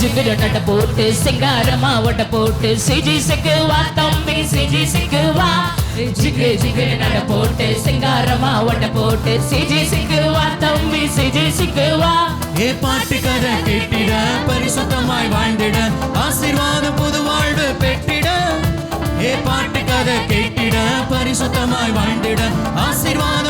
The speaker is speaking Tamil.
ஜிங்கிட நட போட்டு சிங்காரமா ஒட்ட போட்டு சிஜிசிக்கு வா தம்பி சிஜிசிக்கு வா ஜிங்கு ஜிங்கு நட போட்டு சிங்காரமா ஒட்ட போட்டு சிஜிசிக்கு வா தம்பி சிஜிசிக்கு வா. ஏ பாட்டு கதை கேட்டிட பரிசுத்தமாய் வாழ்ந்திட ஆசீர்வாத புது வாழ்வு பெற்றிட. ஏ பாட்டு கதை கேட்டிட பரிசுத்தமாய் வாழ்ந்திட ஆசீர்வாத